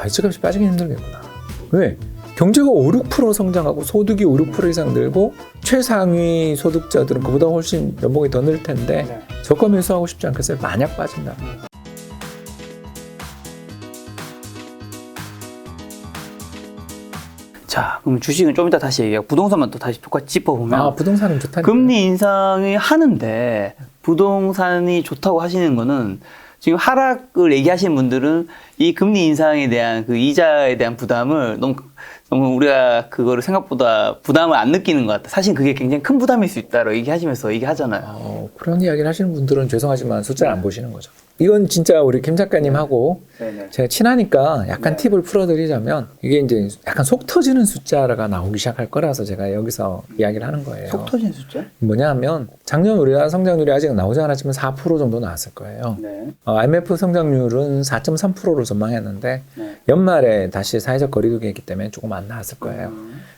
집값이 빠지기 힘들겠구나. 왜? 경제가 5, 6% 성장하고 소득이 5, 6% 이상 늘고 최상위 소득자들은 그보다 훨씬 연봉이 더 늘 텐데 저가 매수하고 싶지 않겠어요? 만약 빠진다. 자, 그럼 주식은 좀 이따 다시 얘기하고 부동산만 또 다시 똑같이 짚어보면 부동산은 좋다니까. 금리 인상이 하는데 부동산이 좋다고 하시는 거는 지금 하락을 얘기하시는 분들은 이 금리 인상에 대한 그 이자에 대한 부담을 너무 우리가 그거를 생각보다 부담을 안 느끼는 것 같다. 사실 그게 굉장히 큰 부담일 수 있다라고 얘기하시면서 얘기하잖아요. 그런 이야기를 하시는 분들은 죄송하지만 숫자를 안 보시는 거죠. 이건 진짜 우리 김 작가님하고 제가 친하니까 약간 팁을 풀어드리자면 이게 이제 약간 속 터지는 숫자가 나오기 시작할 거라서 제가 여기서 이야기를 하는 거예요. 속 터지는 숫자? 뭐냐 하면 작년 우리나라 성장률이 아직 나오지 않았지만 4% 정도 나왔을 거예요. IMF 성장률은 4.3%로 전망했는데 연말에 다시 사회적 거리두기 했기 때문에 조금 안 나왔을 거예요.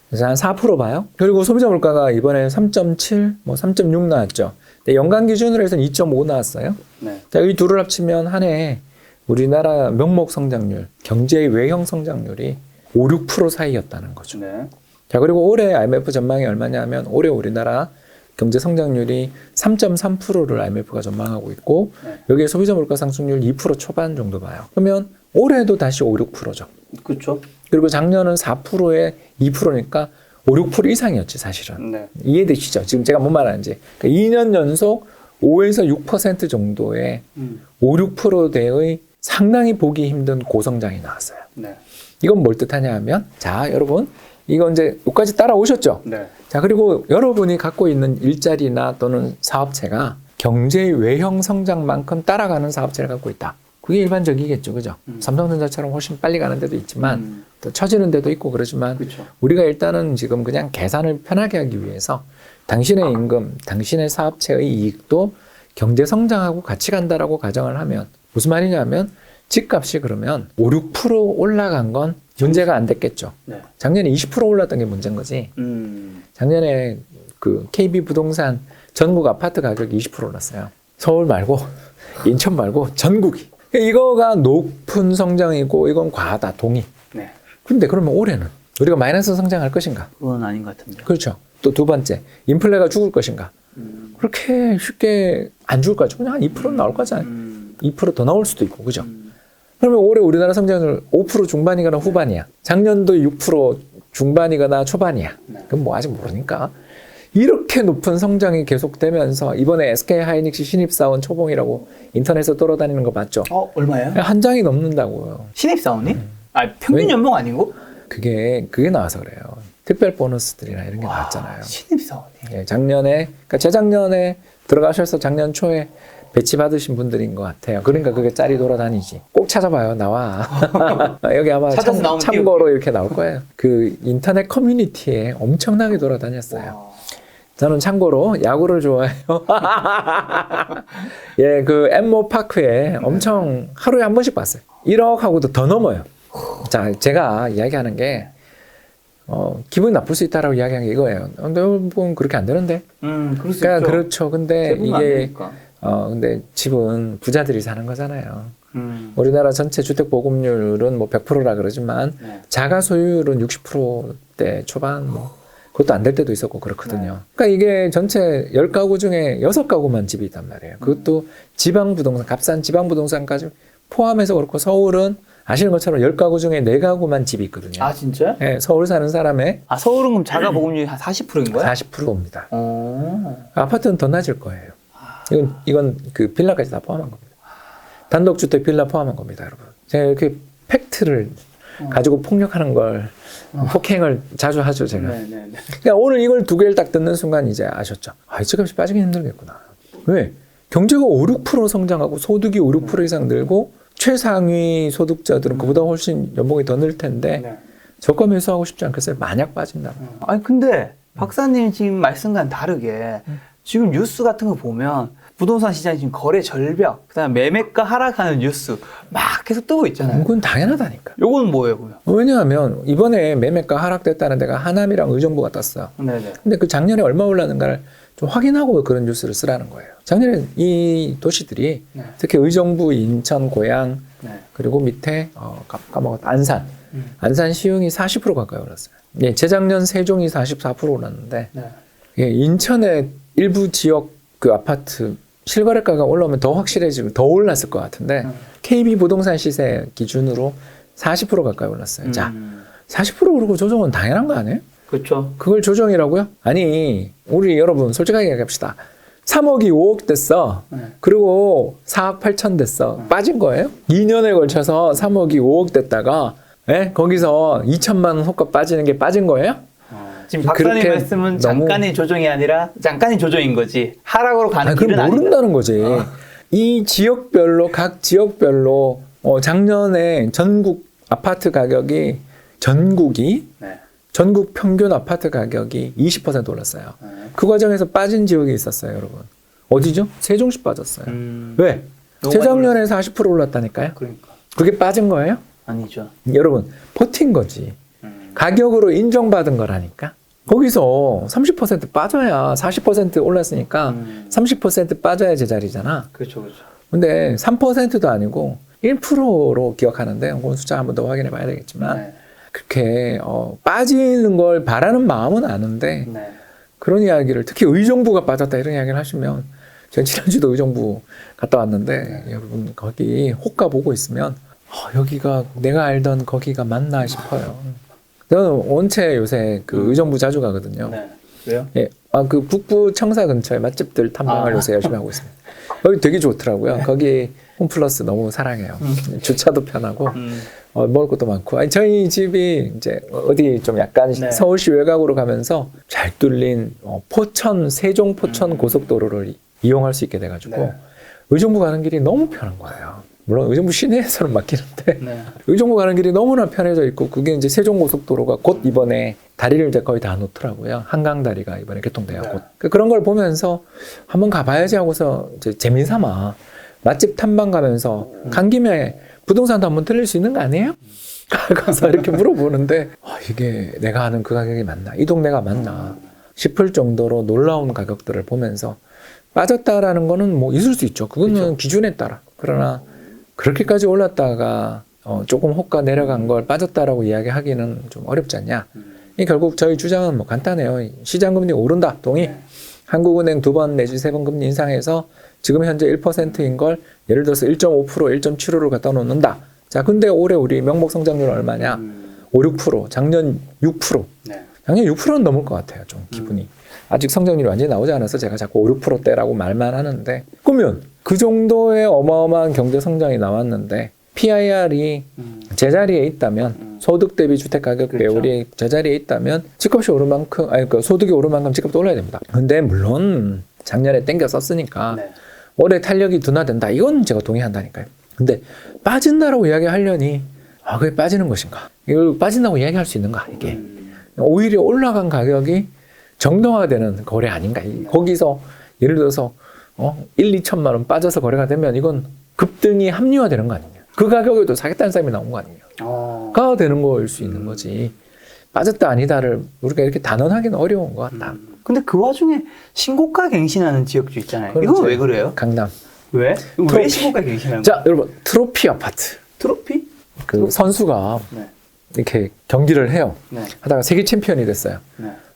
그래서 한 4% 봐요. 그리고 소비자 물가가 이번에 3.7, 3.6 나왔죠. 근데 연간 기준으로 해서 2.5 나왔어요. 자, 이 둘을 합치면 한 해 우리나라 명목 성장률, 경제의 외형 성장률이 5, 6% 사이였다는 거죠. 자, 그리고 올해 IMF 전망이 얼마냐면 올해 우리나라 경제 성장률이 3.3%를 IMF가 전망하고 있고 여기에 소비자 물가 상승률 2% 초반 정도 봐요. 그러면 올해도 다시 5, 6%죠. 그렇죠. 그리고 작년은 4%에 2%니까 5, 6% 이상이었지 사실은. 이해되시죠? 지금 제가 뭔 말하는지. 그러니까 2년 연속 5에서 6% 정도의 5, 6%대의 상당히 보기 힘든 고성장이 나왔어요. 이건 뭘 뜻하냐 하면 자, 여러분 이거 이제 여기까지 따라오셨죠? 자, 그리고 여러분이 갖고 있는 일자리나 또는 사업체가 경제의 외형 성장만큼 따라가는 사업체를 갖고 있다. 그게 일반적이겠죠. 그죠? 삼성전자처럼 훨씬 빨리 가는 데도 있지만 또 처지는 데도 있고 그러지만 우리가 일단은 지금 그냥 계산을 편하게 하기 위해서 당신의 임금, 당신의 사업체의 이익도 경제 성장하고 같이 간다라고 가정을 하면 무슨 말이냐면 집값이 그러면 5, 6% 올라간 건 문제가 안 됐겠죠. 작년에 20% 올랐던 게 문제인 거지. 작년에 그 KB 부동산 전국 아파트 가격이 20% 올랐어요. 서울 말고 인천 말고 전국이. 이거가 높은 성장이고 이건 과하다. 동의. 근데 그러면 올해는 우리가 마이너스 성장할 것인가? 그건 아닌 것 같은데. 그렇죠. 또 두 번째, 인플레가 죽을 것인가? 그렇게 쉽게 안 죽을 거죠. 그냥 한 2%는 나올 거잖아요. 2% 더 나올 수도 있고, 그죠? 그러면 올해 우리나라 성장률 5% 중반이거나 후반이야. 작년도 6% 중반이거나 초반이야. 그건 뭐 아직 모르니까. 이렇게 높은 성장이 계속되면서 이번에 SK하이닉스 신입사원 초봉이라고 인터넷에 돌아다니는 거 맞죠? 얼마예요? 한 장이 넘는다고요. 신입사원이? 평균 연봉 아니고? 그게 나와서 그래요. 특별 보너스들이나 이런 게 나왔잖아요. 신입사원이. 예, 작년에, 그러니까 재작년에 들어가셔서 작년 초에 배치 받으신 분들인 것 같아요. 그러니까 그게 짤이 돌아다니지. 꼭 찾아봐요. 나와. 여기 아마 참고로 이렇게 나올 거예요. 그 인터넷 커뮤니티에 엄청나게 돌아다녔어요. 저는 참고로 야구를 좋아해요. 예, 그 엠모파크에 엄청 하루에 한 번씩 봤어요. 1억하고도 더 넘어요. 자, 제가 이야기하는 게 기분이 나쁠 수 있다라고 이야기한 게 이거예요. 근데 여러분 그렇게 안 되는데. 그럴 수 그러니까 있죠. 그렇죠. 근데 이게 근데 집은 부자들이 사는 거잖아요. 우리나라 전체 주택 보급률은 뭐 100%라 그러지만 자가 소유율은 60%대 초반 그것도 안 될 때도 있었고 그렇거든요. 그러니까 이게 전체 10가구 중에 6가구만 집이 있단 말이에요. 그것도 지방 부동산, 값싼 지방 부동산까지 포함해서 그렇고 서울은 아시는 것처럼 10가구 중에 4가구만 집이 있거든요. 아, 진짜요? 네, 서울 사는 사람의 서울은 그럼 자가 보급률이 한 40%인 거예요? 40%입니다. 아파트는 더 낮을 거예요. 이건 그 빌라까지 다 포함한 겁니다. 단독주택 빌라 포함한 겁니다, 여러분. 제가 이렇게 팩트를 가지고 폭력하는 걸 폭행을 자주 하죠, 제가. 그러니까 오늘 이걸 두 개를 딱 듣는 순간 이제 아셨죠. 이 집값이 빠지기 힘들겠구나. 왜? 경제가 5, 6% 성장하고 소득이 5, 6% 이상 늘고 최상위 소득자들은 그보다 훨씬 연봉이 더 늘 텐데 저가 매수하고 싶지 않겠어요? 만약 빠진다. 아니 근데 박사님 지금 말씀과는 다르게 지금 뉴스 같은 거 보면 부동산 시장이 지금 거래 절벽, 그다음에 매매가 하락하는 뉴스 막 계속 뜨고 있잖아요. 그건 당연하다니까. 요거는 뭐예요, 그러면? 왜냐하면 이번에 매매가 하락됐다는 데가 하남이랑 의정부가 떴어요. 근데 그 작년에 얼마 올랐는가를 좀 확인하고 그런 뉴스를 쓰라는 거예요. 작년에 이 도시들이 특히 의정부, 인천, 고양, 네. 그리고 밑에 까먹었다. 안산 시흥이 40% 가까이 올랐어요. 예, 재작년 세종이 44% 올랐는데 네. 예, 인천의 일부 지역 그 아파트 실거래가가 올라오면 더 확실해지고 더 올랐을 것 같은데 KB 부동산 시세 기준으로 40% 가까이 올랐어요. 자, 40% 오르고 조정은 당연한 거 아니에요? 그렇죠. 그걸 조정이라고요? 아니, 우리 여러분 솔직하게 얘기합시다. 3억이 5억 됐어. 그리고 4억 8천 됐어. 빠진 거예요? 2년에 걸쳐서 3억이 5억 됐다가 거기서 2천만 원 호가 빠지는 게 빠진 거예요? 지금 박사님 말씀은 잠깐의 조정이 아니라 잠깐의 조정인 거지. 하락으로 가는 길은 그럼 아니다. 모른다는 거지. 이 지역별로 각 지역별로 작년에 전국 아파트 가격이 전국 평균 아파트 가격이 20% 올랐어요. 그 과정에서 빠진 지역이 있었어요, 여러분. 어디죠? 세종시 빠졌어요. 왜? 재작년에 40% 올랐다니까요. 그러니까. 그게 빠진 거예요? 아니죠. 여러분, 버틴 거지. 가격으로 인정받은 거라니까. 거기서 30% 빠져야 40% 올랐으니까 30% 빠져야 제자리잖아. 그렇죠, 그렇죠. 근데 3%도 아니고 1%로 기억하는데 그건 숫자 한 번 더 확인해 봐야 되겠지만 그렇게 빠지는 걸 바라는 마음은 아는데 그런 이야기를 특히 의정부가 빠졌다 이런 이야기를 하시면 제가 지난주도 의정부 갔다 왔는데 여러분 거기 호가 보고 있으면 여기가 내가 알던 거기가 맞나 싶어요. 저는 원체 요새 그 의정부 자주 가거든요. 왜요? 예, 그 북부 청사 근처에 맛집들 탐방을 요새 열심히 하고 있습니다. 여기 되게 좋더라고요. 거기 홈플러스 너무 사랑해요. 주차도 편하고 먹을 것도 많고. 아니, 저희 집이 이제 어디 좀 약간 서울시 외곽으로 가면서 잘 뚫린 세종 포천 고속도로를 이용할 수 있게 돼가지고 의정부 가는 길이 너무 편한 거예요. 물론 의정부 시내에서는 막히는데 의정부 가는 길이 너무나 편해져 있고 그게 이제 세종고속도로가 곧 이번에 다리를 이제 거의 다 놓더라고요. 한강다리가 이번에 개통돼요. 곧. 그런 걸 보면서 한번 가봐야지 하고서 이제 재미삼아 맛집 탐방 가면서 간 김에 부동산도 한번 들릴 수 있는 거 아니에요? 가서 이렇게 물어보는데 이게 내가 아는 그 가격이 맞나? 이 동네가 맞나? 싶을 정도로 놀라운 가격들을 보면서 빠졌다라는 거는 뭐 있을 수 있죠. 그거는 그렇죠. 기준에 따라. 그러나 그렇게까지 올랐다가 조금 호가 내려간 걸 빠졌다라고 이야기하기는 좀 어렵지 않냐. 이 결국 저희 주장은 뭐 간단해요. 시장금리 오른다. 동의. 한국은행 2번 내지 3번 금리 인상해서 지금 현재 1%인 걸 예를 들어서 1.5%, 1.75를 갖다 놓는다. 자, 근데 올해 우리 명목 성장률 얼마냐? 5, 6%. 작년 6%. 작년 6%는 넘을 것 같아요. 좀 기분이. 아직 성장률이 완전히 나오지 않아서 제가 자꾸 5, 6%대라고 말만 하는데 그러면 그 정도의 어마어마한 경제 성장이 나왔는데 PIR이 제자리에 있다면 소득 대비 주택 가격 배율이 제자리에 있다면 집값이 오른 만큼 그러니까 소득이 오른 만큼 집값도 올라야 됩니다. 근데 물론 작년에 땡겨 썼으니까 올해 탄력이 둔화된다. 이건 제가 동의한다니까요. 근데 빠진다라고 이야기하려니 그게 빠지는 것인가? 이걸 빠진다고 이야기할 수 있는가? 이게 오히려 올라간 가격이 정당화되는 거래 아닌가? 거기서 예를 들어서 1, 2천만 원 빠져서 거래가 되면 이건 급등이 합리화되는 거 아니냐? 그 가격에도 사겠다는 사람이 나온 거 아니냐? 가 되는 거일 수 있는 거지. 빠졌다 아니다를 우리가 이렇게 단언하기는 어려운 것 같다. 근데 그 와중에 신고가 갱신하는 지역도 있잖아요. 그렇죠. 이건 왜 그래요? 강남. 왜? 왜 신고가 갱신하는 거예요? 자, 여러분 트로피 아파트. 트로피? 그 선수가 이렇게 경기를 해요. 하다가 세계 챔피언이 됐어요.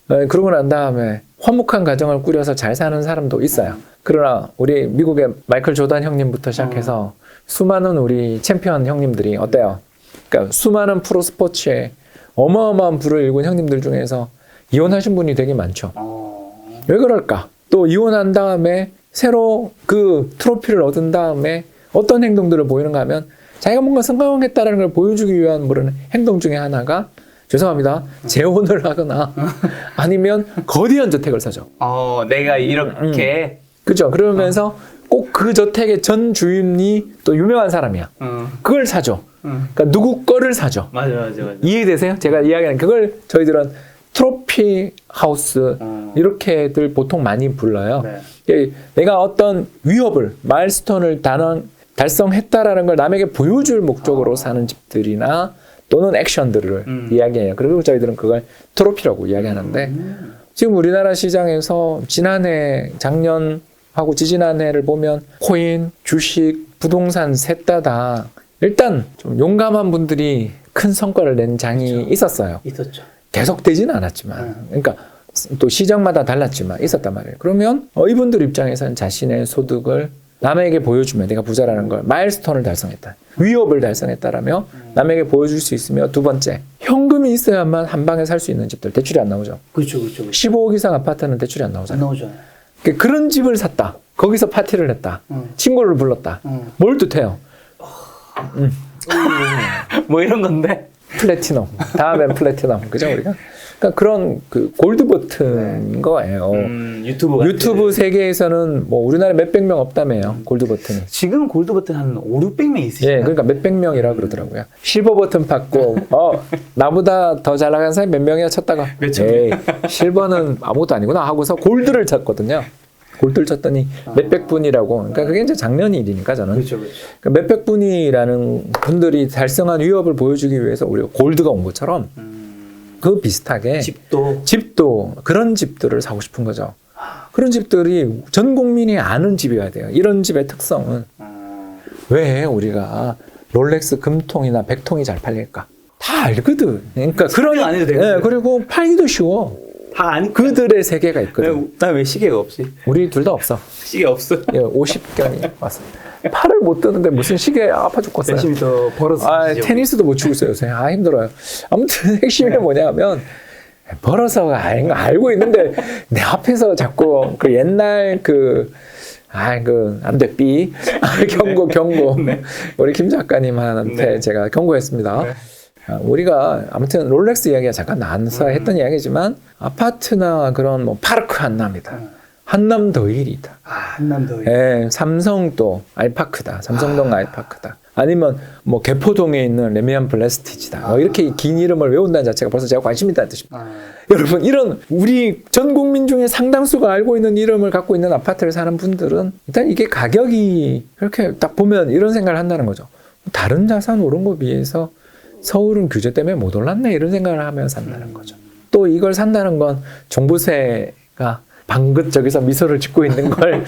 그러고 난 다음에 화목한 가정을 꾸려서 잘 사는 사람도 있어요. 그러나 우리 미국의 마이클 조단 형님부터 시작해서 수많은 우리 챔피언 형님들이 어때요? 그러니까 수많은 프로 스포츠에 어마어마한 부를 일군 형님들 중에서 이혼하신 분이 되게 많죠. 왜 그럴까? 또 이혼한 다음에 새로 그 트로피를 얻은 다음에 어떤 행동들을 보이는가 하면 자기가 뭔가 성공했다는 걸 보여주기 위한 그런 행동 중에 하나가 죄송합니다. 재혼을 하거나 아니면 거대한 저택을 사죠. 내가 이렇게 그죠? 그러면서 꼭 그 저택의 전 주인이 또 유명한 사람이야. 그걸 사죠. 그러니까 누구 거를 사죠. 맞아. 이해되세요? 제가 이야기하는 그걸 저희들은 트로피 하우스 이렇게들 보통 많이 불러요. 내가 어떤 위협을 마일스톤을 달성했다라는 걸 남에게 보여줄 목적으로 사는 집들이나 또는 액션들을 이야기해요. 그리고 저희들은 그걸 트로피라고 이야기하는데 지금 우리나라 시장에서 지난해, 작년하고 지지난해를 보면 코인, 주식, 부동산 셋 다 일단 좀 용감한 분들이 큰 성과를 낸 장이 있었어요. 있었죠. 계속되지는 않았지만, 그러니까 또 시장마다 달랐지만 있었단 말이에요. 그러면 이분들 입장에서는 자신의 소득을 남에게 보여주면 내가 부자라는 걸 마일스톤을 달성했다, 위협을 달성했다라며 남에게 보여줄 수 있으며, 두 번째, 현금이 있어야만 한 방에 살 수 있는 집들 대출이 안 나오죠. 그렇죠. 15억 이상 아파트는 대출이 안 나오잖아요. 안 나오죠. 그런 집을 샀다, 거기서 파티를 했다, 친구를 불렀다, 뭘 뜻해요? 뭐 이런 건데. 플래티넘, 다음엔 플래티넘, 그죠 우리가? 그러니까 그런 그 골드 버튼인 거예요. 유튜브 세계에서는 뭐 우리나라에 몇백 명 없다며요, 골드 버튼이. 지금 골드 버튼 한 5, 600명 있으시죠? 예, 그러니까 몇백 명이라 그러더라고요. 실버 버튼 받고 나보다 더 잘 나간 사람이 몇 명이야 쳤다가, 에이, 실버는 아무것도 아니구나 하고서 골드를 쳤거든요. 골드를 쳤더니 몇백 분이라고. 그러니까 그게 이제 작년 일이니까 저는. 그렇죠. 그러니까 몇백 분이라는 분들이 달성한 위협을 보여주기 위해서 우리가 골드가 온 것처럼 그 비슷하게 집도 그런 집들을 사고 싶은 거죠. 그런 집들이 전 국민이 아는 집이어야 돼요. 이런 집의 특성은 왜 우리가 롤렉스 금통이나 백통이 잘 팔릴까? 다 알거든. 그러니까 그런 안 해도 되고. 네, 그리고 팔기도 쉬워. 다 아니. 그들의 세계가 있거든. 난 왜 시계가 없지? 우리 둘 다 없어. 시계 없어. 예, 50견이 왔어. 팔을 못 드는데 무슨 시계 아파 죽겠어요. 열심히 더 벌어서. 테니스도 못 치고 있어요 요새. 힘들어요. 아무튼 핵심이 뭐냐면, 벌어서가 아닌 거 알고 있는데 내 앞에서 자꾸 그 옛날 안 돼, 삐. 경고. 네. 우리 김 작가님한테 네. 제가 경고했습니다. 네. 우리가 아무튼 롤렉스 이야기가 잠깐 나와서 했던 이야기지만, 아파트나 그런 뭐 파르크 한남이다, 한남 더힐이다, 한남 더힐. 예, 삼성도 알파크다, 삼성동 알파크다, 아니면 뭐 개포동에 있는 레미안 블레스티지다, 이렇게 긴 이름을 외운다는 자체가 벌써 제가 관심 있다는 뜻입니다. 여러분, 이런 우리 전 국민 중에 상당수가 알고 있는 이름을 갖고 있는 아파트를 사는 분들은 일단 이게 가격이 이렇게 딱 보면 이런 생각을 한다는 거죠. 다른 자산 오른 거 비해서 서울은 규제 때문에 못 올랐네, 이런 생각을 하며 산다는 거죠. 또 이걸 산다는 건 종부세가 방긋 저기서 미소를 짓고 있는 걸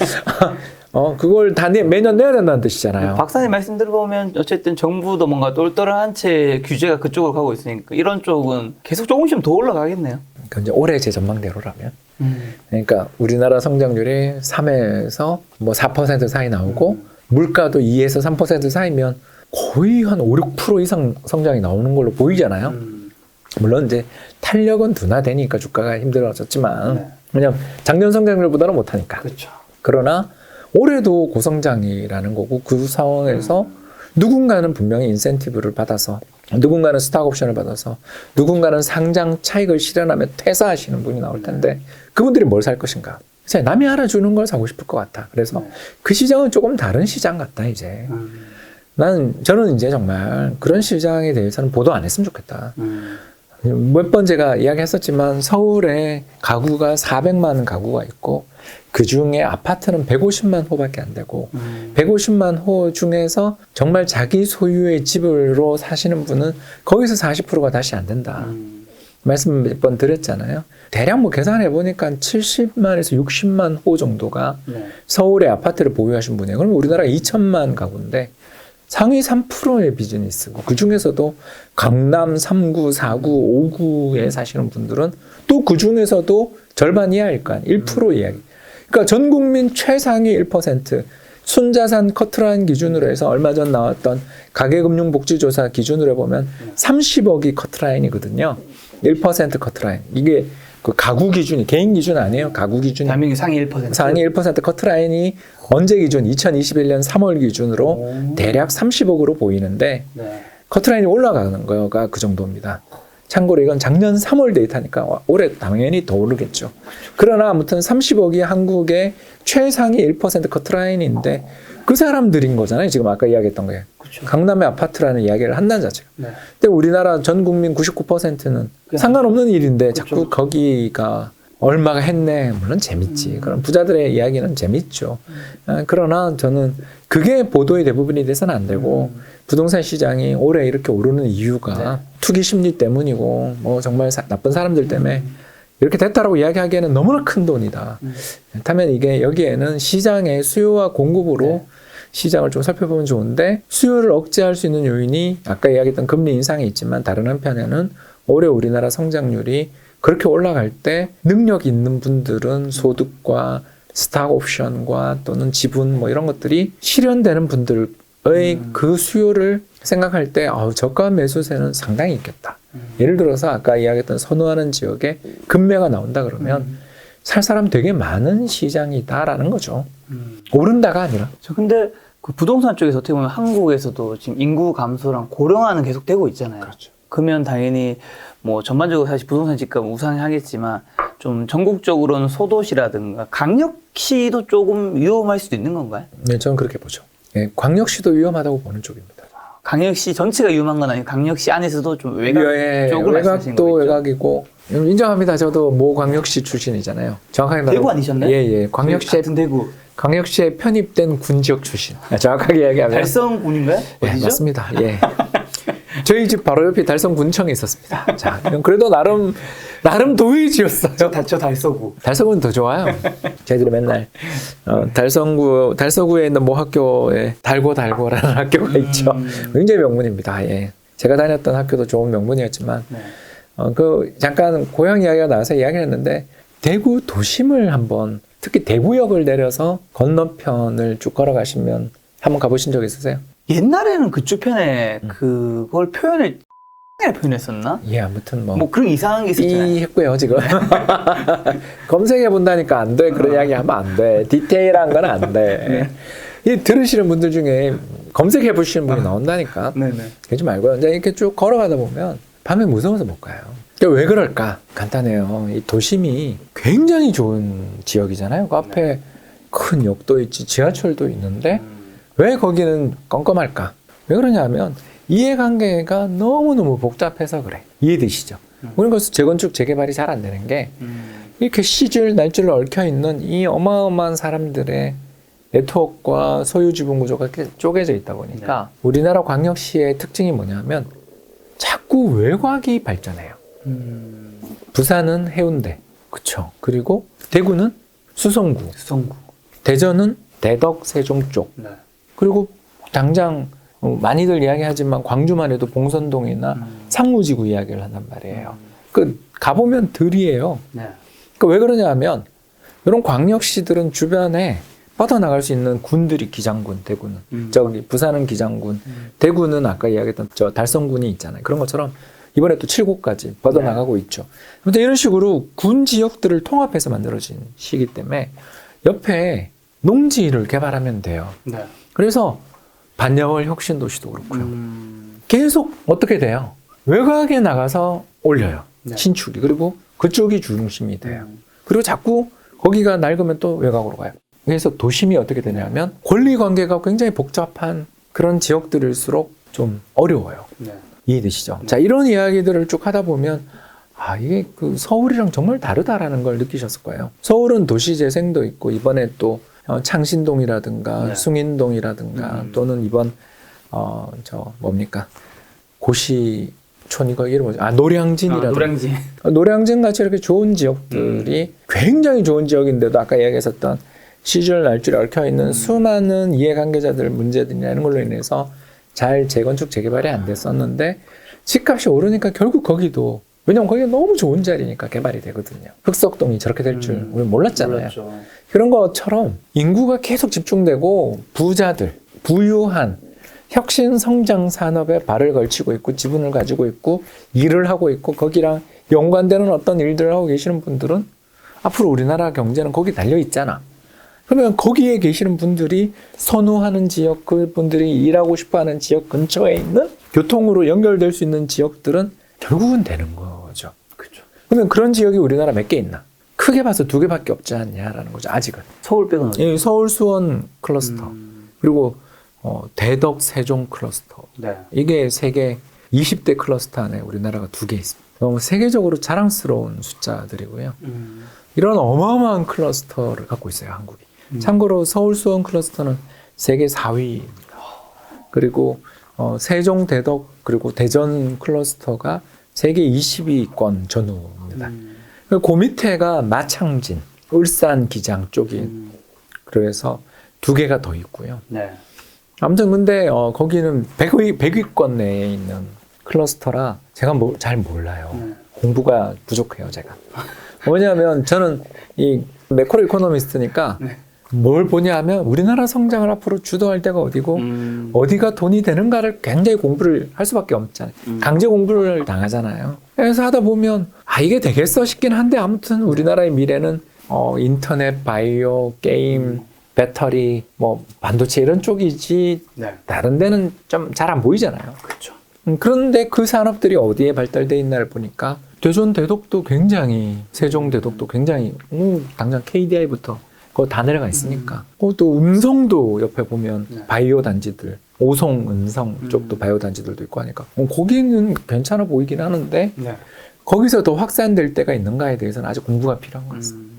그걸 다 매년 내야 된다는 뜻이잖아요. 박사님 말씀 들어보면 어쨌든 정부도 뭔가 똘똘한 채 규제가 그쪽으로 가고 있으니까 이런 쪽은 계속 조금씩 더 올라가겠네요. 그러니까 이제 올해 제 전망대로라면, 그러니까 우리나라 성장률이 3에서 뭐 4% 사이 나오고 물가도 2에서 3% 사이면 거의 한 5, 6% 이상 성장이 나오는 걸로 보이잖아요. 물론 이제 탄력은 둔화되니까 주가가 힘들어졌지만, 왜냐면 작년 성장률보다는 못하니까. 그렇죠. 그러나 올해도 고성장이라는 거고, 그 상황에서 누군가는 분명히 인센티브를 받아서, 누군가는 스탁 옵션을 받아서, 누군가는 상장 차익을 실현하며 퇴사하시는 분이 나올 텐데, 그분들이 뭘 살 것인가? 남이 알아주는 걸 사고 싶을 것 같아. 그래서 그 시장은 조금 다른 시장 같다 이제. 저는 이제 정말 그런 시장에 대해서는 보도 안 했으면 좋겠다. 몇 번 제가 이야기했었지만, 서울에 가구가 400만 가구가 있고 그 중에 아파트는 150만 호밖에 안 되고 150만 호 중에서 정말 자기 소유의 집으로 사시는 분은 거기서 40%가 다시 안 된다. 말씀 몇 번 드렸잖아요. 대략 뭐 계산해 보니까 70만에서 60만 호 정도가 서울에 아파트를 보유하신 분이에요. 그럼 우리나라가 2천만 가구인데 상위 3%의 비즈니스고, 그 중에서도 강남 3구, 4구, 5구에 사시는 분들은 또 그 중에서도 절반 이하일 거 아니에요. 1% 이하기. 그러니까 전 국민 최상위 1%, 순자산 커트라인 기준으로 해서 얼마 전 나왔던 가계금융복지조사 기준으로 해보면 30억이 커트라인이거든요. 1% 커트라인. 이게 그 가구 기준이, 개인 기준 아니에요. 가구 기준이. 대한민국 상위 1%. 상위 1% 커트라인이 언제 기준? 2021년 3월 기준으로 대략 30억으로 보이는데, 커트라인이 올라가는 거가 그 정도입니다. 참고로 이건 작년 3월 데이터니까 올해 당연히 더 오르겠죠. 그러나 아무튼 30억이 한국의 최상위 1% 커트라인인데, 그 사람들인 거잖아요. 지금 아까 이야기했던 거예요. 그렇죠. 강남의 아파트라는 이야기를 한다는 자체가. 근데 우리나라 전 국민 99%는 상관없는 일인데 자꾸 거기가 얼마가 했네. 물론 재밌지. 그럼 부자들의 이야기는 재밌죠. 그러나 저는 그게 보도의 대부분이 돼서는 안 되고, 부동산 시장이 올해 이렇게 오르는 이유가 투기 심리 때문이고, 뭐 정말 나쁜 사람들 때문에 이렇게 됐다라고 이야기하기에는 너무나 큰 돈이다. 그렇다면 이게 여기에는 시장의 수요와 공급으로 시장을 좀 살펴보면 좋은데 수요를 억제할 수 있는 요인이 아까 이야기했던 금리 인상이 있지만 다른 한편에는 올해 우리나라 성장률이 그렇게 올라갈 때 능력 있는 분들은 소득과 스탁 옵션과 또는 지분 뭐 이런 것들이 실현되는 분들의 그 수요를 생각할 때 저가 매수세는 상당히 있겠다. 예를 들어서 아까 이야기했던 선호하는 지역에 급매가 나온다 그러면 살 사람 되게 많은 시장이다라는 거죠. 오른다가 아니라. 근데 그 부동산 쪽에서 어떻게 보면 한국에서도 지금 인구 감소랑 고령화는 계속 되고 있잖아요. 그렇죠. 그러면 당연히 뭐 전반적으로 사실 부동산 집값은 우상하겠지만 좀 전국적으로는 소도시라든가 광역시도 조금 위험할 수도 있는 건가요? 네, 저는 그렇게 보죠. 예, 광역시도 위험하다고 보는 쪽입니다. 광역시 전체가 위험한 건 아니고 광역시 안에서도 좀 외곽 쪽을 말씀하시는 외곽도 거겠죠? 외곽이고 인정합니다. 저도 모 광역시 출신이잖아요. 정확하게 말하면 대구 아니셨나요? 예. 같은 대구. 광역시에 편입된 군 지역 출신. 정확하게 이야기하면 달성군인가요? 예, 어디죠? 맞습니다. 예. 저희 집 바로 옆에 달성군청에 있었습니다. 자, 그래도 나름 도의지였어요. 저 달서구. 달서구는 더 좋아요. 저희들이 맨날 달서구에 있는 모 학교에 달고라는 학교가 있죠. 굉장히 명문입니다. 예. 제가 다녔던 학교도 좋은 명문이었지만 네. 잠깐 고향 이야기가 나와서 이야기를 했는데 대구 도심을 한번 특히 대구역을 내려서 건너편을 쭉 걸어가시면 한번 가보신 적 있으세요? 옛날에는 그쪽 편에 그걸 표현했었나? 예, 아무튼 뭐 그런 이상한 게 있었잖아요. 이 했고요 지금 검색해 본다니까 안 돼. 그런 이야기 하면 안 돼. 디테일한 건 안 돼. 이 들으시는 분들 중에 검색해 보시는 분이 나온다니까. 네네. 그러지 말고요. 이제 이렇게 쭉 걸어가다 보면 밤에 무서워서 못 가요. 그러니까 왜 그럴까? 간단해요. 이 도심이 굉장히 좋은 지역이잖아요. 그 앞에 큰 역도 있지, 지하철도 있는데 왜 거기는 껌껌할까? 왜 그러냐면 이해관계가 너무너무 복잡해서 그래. 이해되시죠? 그러니까 재건축, 재개발이 잘 안 되는 게 이렇게 시줄, 날줄로 얽혀있는 이 어마어마한 사람들의 네트워크와 소유지분 구조가 이렇게 쪼개져 있다 보니까 우리나라 광역시의 특징이 뭐냐면 자꾸 외곽이 발전해요. 부산은 해운대, 그쵸? 그리고 대구는 수성구, 대전은 대덕, 세종 쪽, 그리고 당장 많이들 이야기하지만 광주만 해도 봉선동이나 상무지구 이야기를 한단 말이에요. 가보면 들이에요. 왜 그러냐 하면 이런 광역시들은 주변에 뻗어나갈 수 있는 군들이 기장군, 대구는. 저기 부산은 기장군, 대구는 아까 이야기했던 저 달성군이 있잖아요. 그런 것처럼 이번에 또 7곳까지 뻗어나가고 있죠. 근데 이런 식으로 군 지역들을 통합해서 만들어진 시기 때문에 옆에 농지를 개발하면 돼요. 그래서 반야월 혁신도시도 그렇고요. 계속 어떻게 돼요? 외곽에 나가서 올려요. 신축이. 그리고 그쪽이 중심이 돼요. 그리고 자꾸 거기가 낡으면 또 외곽으로 가요. 그래서 도심이 어떻게 되냐면 권리관계가 굉장히 복잡한 그런 지역들일수록 좀 어려워요. 이해되시죠? 자, 이런 이야기들을 쭉 하다 보면 이게 그 서울이랑 정말 다르다라는 걸 느끼셨을 거예요. 서울은 도시재생도 있고 이번에 또 창신동이라든가 숭인동이라든가 또는 이번 고시촌 이거 이름 뭐죠? 노량진이라든가 노량진 같이 이렇게 좋은 지역들이 굉장히 좋은 지역인데도 아까 이야기했었던 시절 날줄에 얽혀있는 수많은 이해관계자들 문제들이나 이런 걸로 인해서 잘 재건축 재개발이 안 됐었는데 집값이 오르니까 결국 거기도 왜냐면 거기가 너무 좋은 자리니까 개발이 되거든요. 흑석동이 저렇게 될 줄 우리 몰랐잖아요. 몰랐죠. 그런 것처럼 인구가 계속 집중되고 부자들, 부유한 혁신 성장 산업에 발을 걸치고 있고 지분을 가지고 있고 일을 하고 있고 거기랑 연관되는 어떤 일들을 하고 계시는 분들은 앞으로 우리나라 경제는 거기 달려 있잖아. 그러면 거기에 계시는 분들이 선호하는 지역, 그분들이 일하고 싶어하는 지역 근처에 있는 교통으로 연결될 수 있는 지역들은 결국은 되는 거죠. 그렇죠. 그러면 그런 지역이 우리나라 몇 개 있나? 크게 봐서 2개밖에 없지 않냐라는 거죠. 아직은. 서울 빼고는 어디? 서울 수원 클러스터 그리고 대덕 세종 클러스터. 이게 세계 20대 클러스터 안에 우리나라가 2개 있습니다. 너무 세계적으로 자랑스러운 숫자들이고요. 이런 어마어마한 클러스터를 갖고 있어요, 한국이. 참고로 서울 수원 클러스터는 세계 4위입니다. 그리고 세종, 대덕, 그리고 대전 클러스터가 세계 20위권 전후입니다. 그 밑에가 마창진, 울산, 기장 쪽이 그래서 2개가 더 있고요. 아무튼 근데 거기는 100위권 내에 있는 클러스터라 제가 뭐 잘 몰라요. 공부가 부족해요, 제가. 왜냐하면 저는 이 매크로 이코노미스트니까 뭘 보냐 하면 우리나라 성장을 앞으로 주도할 때가 어디고 어디가 돈이 되는가를 굉장히 공부를 할 수밖에 없잖아요. 강제 공부를 당하잖아요. 그래서 하다 보면 이게 되겠어 싶긴 한데 아무튼 우리나라의 미래는 인터넷, 바이오, 게임, 배터리, 뭐 반도체 이런 쪽이지 다른 데는 좀 잘 안 보이잖아요. 그렇죠. 그런데 그 산업들이 어디에 발달돼 있나를 보니까 대전대덕도 굉장히 세종대덕도 굉장히 당장 KDI부터 그거 다 내려가 있으니까 또 음성도 옆에 보면 바이오 단지들 오송, 은성 쪽도 바이오 단지들도 있고 하니까 거기는 괜찮아 보이긴 하는데 거기서 더 확산될 때가 있는가에 대해서는 아직 공부가 필요한 것 같습니다.